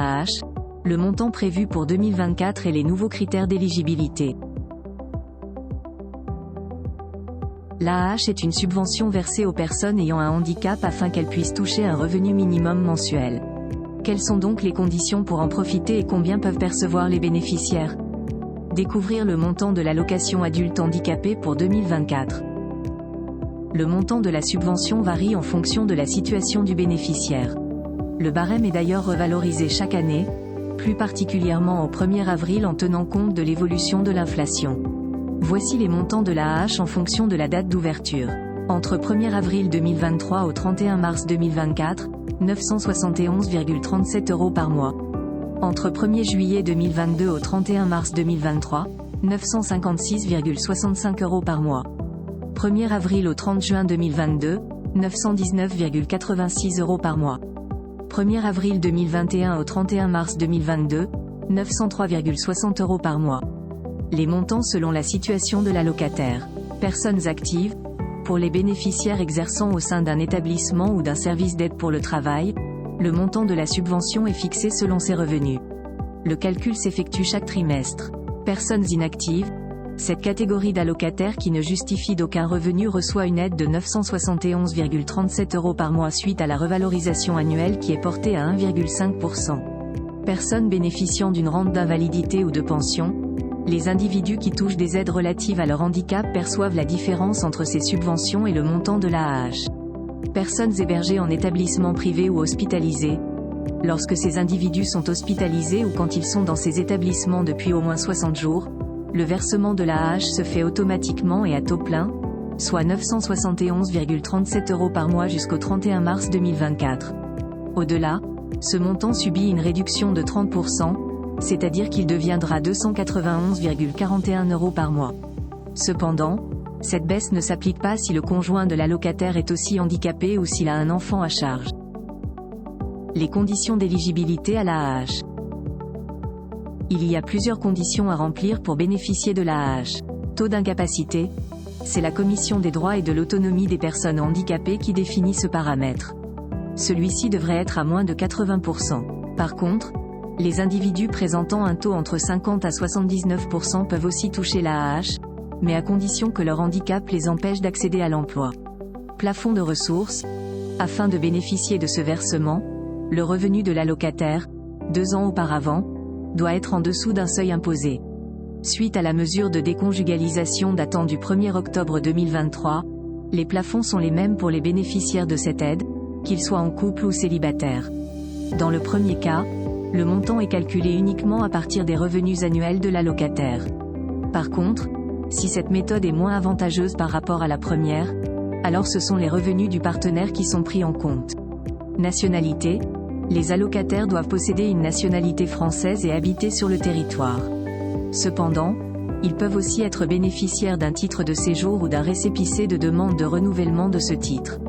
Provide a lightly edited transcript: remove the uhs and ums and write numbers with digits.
l'AAH, le montant prévu pour 2024 et les nouveaux critères d'éligibilité. L'AAH est une subvention versée aux personnes ayant un handicap afin qu'elles puissent toucher un revenu minimum mensuel. Quelles sont donc les conditions pour en profiter et combien peuvent percevoir les bénéficiaires? Découvrir le montant de l'allocation adulte handicapé pour 2024. Le montant de la subvention varie en fonction de la situation du bénéficiaire. Le barème est d'ailleurs revalorisé chaque année, plus particulièrement au 1er avril en tenant compte de l'évolution de l'inflation. Voici les montants de l'AAH en fonction de la date d'ouverture. Entre 1er avril 2023 au 31 mars 2024, 971,37 € par mois. Entre 1er juillet 2022 au 31 mars 2023, 956,65 € par mois. 1er avril au 30 juin 2022, 919,86 € par mois. 1er avril 2021 au 31 mars 2022, 903,60 € par mois. Les montants selon la situation de l'allocataire. Personnes actives. Pour les bénéficiaires exerçant au sein d'un établissement ou d'un service d'aide pour le travail, le montant de la subvention est fixé selon ses revenus. Le calcul s'effectue chaque trimestre. Personnes inactives. Cette catégorie d'allocataires qui ne justifie d'aucun revenu reçoit une aide de 971,37 € par mois suite à la revalorisation annuelle qui est portée à 1,5%. Personnes bénéficiant d'une rente d'invalidité ou de pension. Les individus qui touchent des aides relatives à leur handicap perçoivent la différence entre ces subventions et le montant de l'AAH. Personnes hébergées en établissement privé ou hospitalisées. Lorsque ces individus sont hospitalisés ou quand ils sont dans ces établissements depuis au moins 60 jours, le versement de l'AAH se fait automatiquement et à taux plein, soit 971,37 € par mois jusqu'au 31 mars 2024. Au-delà, ce montant subit une réduction de 30%, c'est-à-dire qu'il deviendra 291,41 € par mois. Cependant, cette baisse ne s'applique pas si le conjoint de l'allocataire est aussi handicapé ou s'il a un enfant à charge. Les conditions d'éligibilité à l'AAH. Il y a plusieurs conditions à remplir pour bénéficier de l'AAH. Taux d'incapacité. C'est la Commission des droits et de l'autonomie des personnes handicapées qui définit ce paramètre. Celui-ci devrait être à moins de 80%. Par contre, les individus présentant un taux entre 50 à 79% peuvent aussi toucher l'AAH, mais à condition que leur handicap les empêche d'accéder à l'emploi. Plafond de ressources. Afin de bénéficier de ce versement, le revenu de l'allocataire, 2 ans auparavant, doit être en dessous d'un seuil imposé. Suite à la mesure de déconjugalisation datant du 1er octobre 2023, les plafonds sont les mêmes pour les bénéficiaires de cette aide, qu'ils soient en couple ou célibataires. Dans le premier cas, le montant est calculé uniquement à partir des revenus annuels de l'allocataire. Par contre, si cette méthode est moins avantageuse par rapport à la première, alors ce sont les revenus du partenaire qui sont pris en compte. Nationalité. Les allocataires doivent posséder une nationalité française et habiter sur le territoire. Cependant, ils peuvent aussi être bénéficiaires d'un titre de séjour ou d'un récépissé de demande de renouvellement de ce titre.